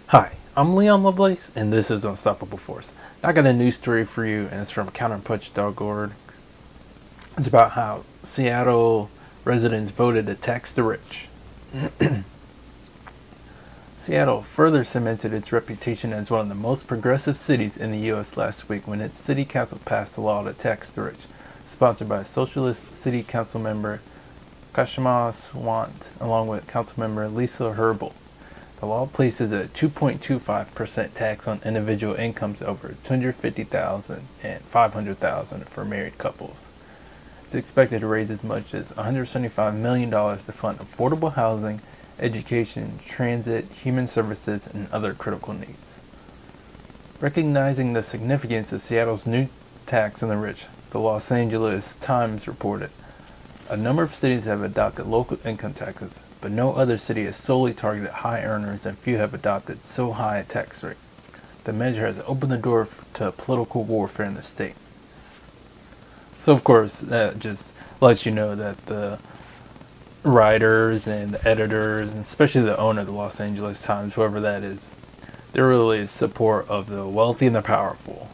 Hi, I'm Leon Lovelace, and this is Unstoppable Force. I got a news story for you, and it's from counterpunch.org. It's about how Seattle residents voted to tax the rich. Seattle further cemented its reputation as one of the most progressive cities in the U.S. last week when its city council passed a law to tax the rich, sponsored by Socialist City Council member Kashima Swant, along with Councilmember Lisa Herbel. The law places a 2.25% tax on individual incomes over $250,000 and $500,000 for married couples. It's expected to raise as much as $175 million to fund affordable housing, education, transit, human services, and other critical needs. Recognizing the significance of Seattle's new tax on the rich, the Los Angeles Times reported, a number of cities have adopted local income taxes, but no other city has solely targeted high earners and few have adopted so high a tax rate. The measure has opened the door to political warfare in the state. So of course, that just lets you know that the writers and the editors, and especially the owner of the Los Angeles Times, whoever that is, they're really support of the wealthy and the powerful.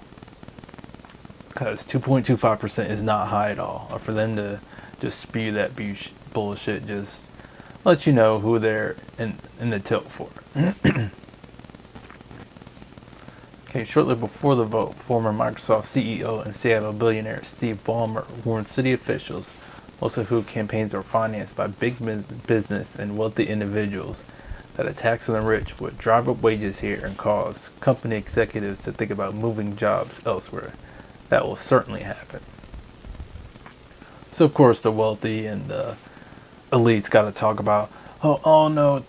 Because 2.25% is not high at all. Or for them to just spew that bullshit just let you know who they're in the tilt for. Okay, shortly before the vote, former Microsoft CEO and Seattle billionaire Steve Ballmer warned city officials, most of whose campaigns are financed by big business and wealthy individuals, that a tax on the rich would drive up wages here and cause company executives to think about moving jobs elsewhere. That will certainly happen. So of course the wealthy and the elites got to talk about, oh no,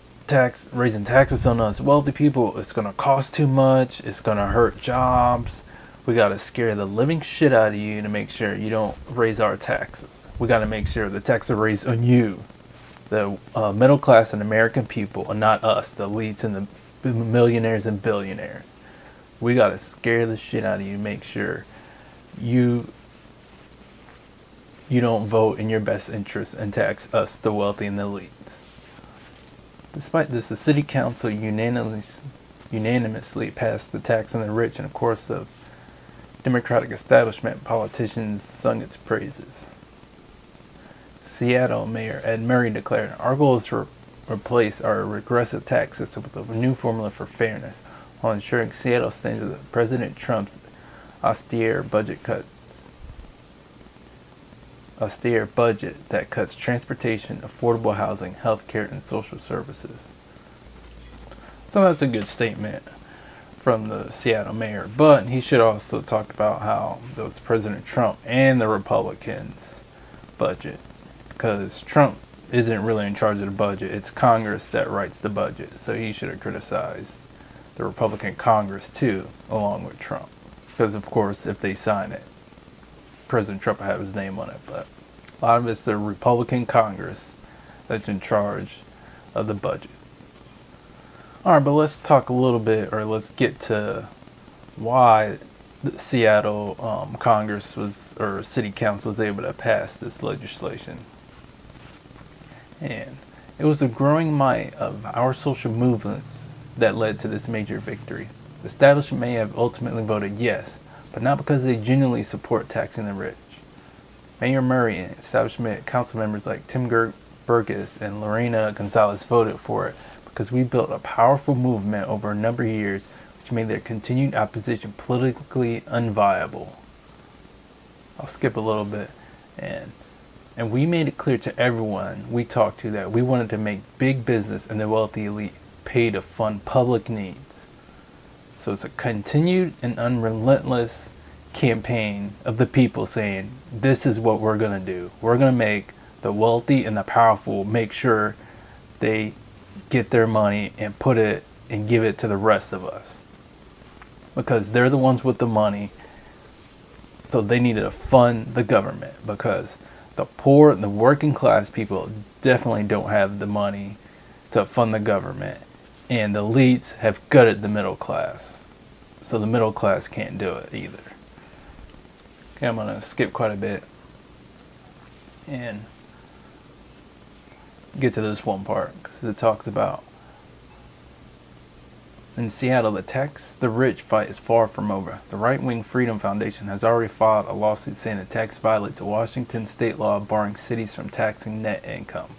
raising taxes on us wealthy people, it's going to cost too much, it's going to hurt jobs, we got to scare the living shit out of you to make sure you don't raise our taxes. We got to make sure the taxes are raised on you, the middle class and American people, and not us, the elites and the millionaires and billionaires. We got to scare the shit out of you to make sure you don't vote in your best interest and tax us, the wealthy and the elites. Despite this, the city council unanimously passed the tax on the rich, and of course the Democratic establishment politicians sung its praises. Seattle Mayor Ed Murray declared, "Our goal is to replace our regressive tax system with a new formula for fairness, while ensuring Seattle stands with President Trump's austere budget that cuts transportation, affordable housing, healthcare, and social services." So that's a good statement from the Seattle mayor. But he should also talk about how it was President Trump and the Republicans' budget. Because Trump isn't really in charge of the budget. It's Congress that writes the budget. So he should have criticized the Republican Congress too, along with Trump. Because of course, if they sign it, President Trump will have his name on it. But a lot of it's the Republican Congress that's in charge of the budget. Alright, but let's talk a little bit, or let's get to why the Seattle Congress or City Council was able to pass this legislation. And it was the growing might of our social movements that led to this major victory. The establishment may have ultimately voted yes, but not because they genuinely support taxing the rich. Mayor Murray and establishment council members like Tim Burgess and Lorena Gonzalez voted for it because we built a powerful movement over a number of years which made their continued opposition politically unviable. I'll skip a little bit. And we made it clear to everyone we talked to that we wanted to make big business and the wealthy elite pay to fund public needs. So it's a continued and unrelentless campaign of the people saying, this is what we're going to do. We're going to make the wealthy and the powerful make sure they get their money and put it and give it to the rest of us. Because they're the ones with the money. So they needed to fund the government because the poor and the working class people definitely don't have the money to fund the government. And the elites have gutted the middle class. So the middle class can't do it either. Okay, I'm going to skip quite a bit and get to this one part because it talks about In Seattle, the tax the rich fight is far from over. The right-wing Freedom Foundation has already filed a lawsuit saying the tax violates a Washington state law barring cities from taxing net income.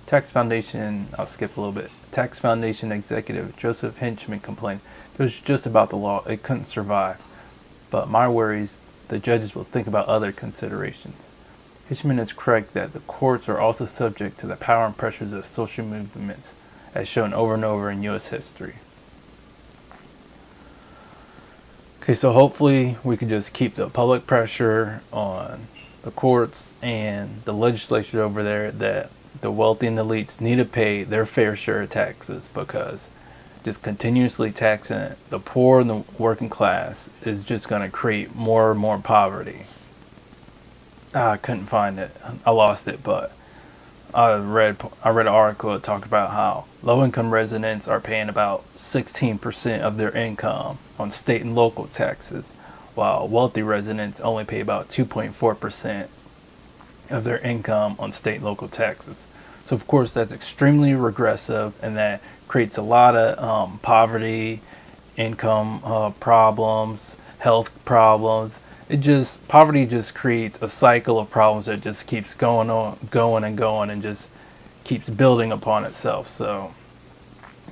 Tax Foundation, I'll skip a little bit. Tax Foundation executive Joseph Henchman complained if it was just about the law, it couldn't survive. But my worry is the judges will think about other considerations. Henchman is correct that the courts are also subject to the power and pressures of social movements, as shown over and over in U.S. history. Okay, so hopefully we can just keep the public pressure on the courts and the legislature over there that the wealthy and the elites need to pay their fair share of taxes, because just continuously taxing the poor and the working class is just going to create more and more poverty. I couldn't find it. I lost it, but I read an article that talked about how low-income residents are paying about 16% of their income on state and local taxes, while wealthy residents only pay about 2.4% of their income on state and local taxes. So of course that's extremely regressive, and that creates a lot of poverty, income problems, health problems. Poverty just creates a cycle of problems that just keeps going and just keeps building upon itself. So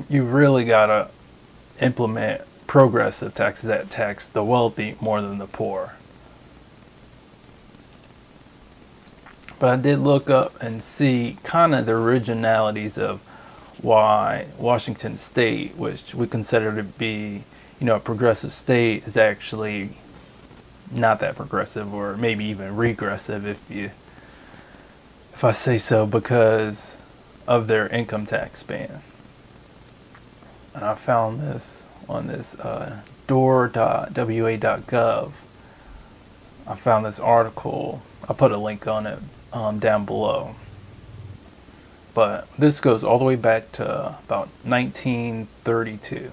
you really gotta implement progressive taxes that tax the wealthy more than the poor. But I did look up and see kind of the originalities of why Washington State, which we consider to be, a progressive state, is actually not that progressive, or maybe even regressive if I say so, because of their income tax ban. And I found this on this door.wa.gov. I found this article. I'll put a link on it down below. But this goes all the way back to about 1932.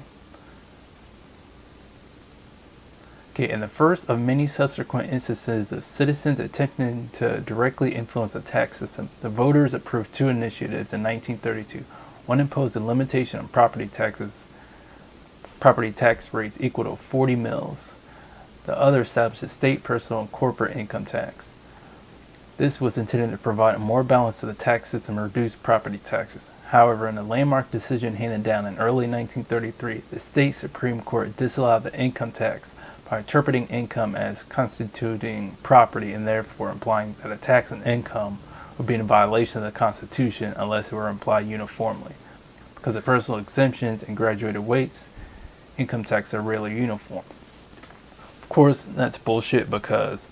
Okay, in the first of many subsequent instances of citizens attempting to directly influence the tax system, the voters approved two initiatives in 1932. One imposed a limitation on property tax rates equal to 40 mils. The other established a state, personal, and corporate income tax. This was intended to provide a more balance to the tax system and reduce property taxes. However, in a landmark decision handed down in early 1933, the state Supreme Court disallowed the income tax by interpreting income as constituting property, and therefore implying that a tax on income would be in violation of the Constitution unless it were applied uniformly. Because of personal exemptions and graduated weights, income taxes are rarely uniform. Of course, that's bullshit, because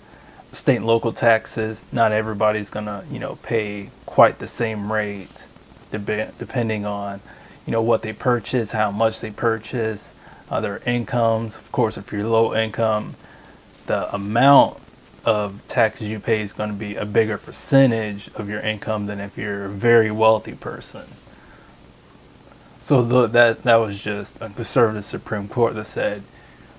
state and local taxes, not everybody's gonna, pay quite the same rate, depending on, what they purchase, how much they purchase, their incomes. Of course, if you're low income, the amount of taxes you pay is going to be a bigger percentage of your income than if you're a very wealthy person. So that was just a conservative Supreme Court that said,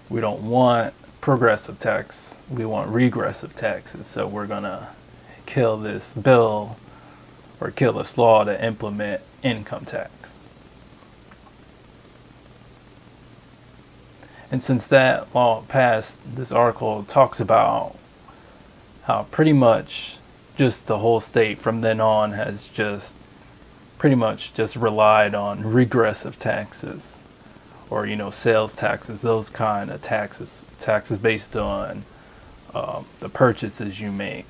we don't want progressive tax, we want regressive taxes. So we're going to kill this bill or kill this law to implement income tax. And since that law passed, this article talks about how pretty much just the whole state from then on has just pretty much just relied on regressive taxes, or sales taxes, those kind of taxes based on the purchases you make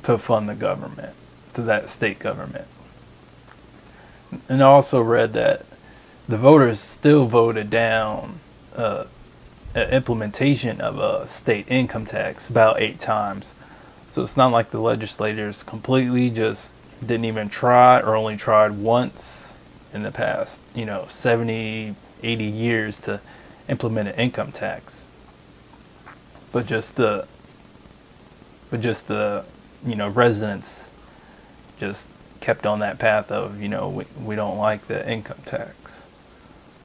to fund the government, to that state government. And I also read that the voters still voted down implementation of a state income tax about 8 times. So it's not like the legislators completely just didn't even try, or only tried once in the past 70, 80 years to implement an income tax. But just the residents just kept on that path of we don't like the income tax.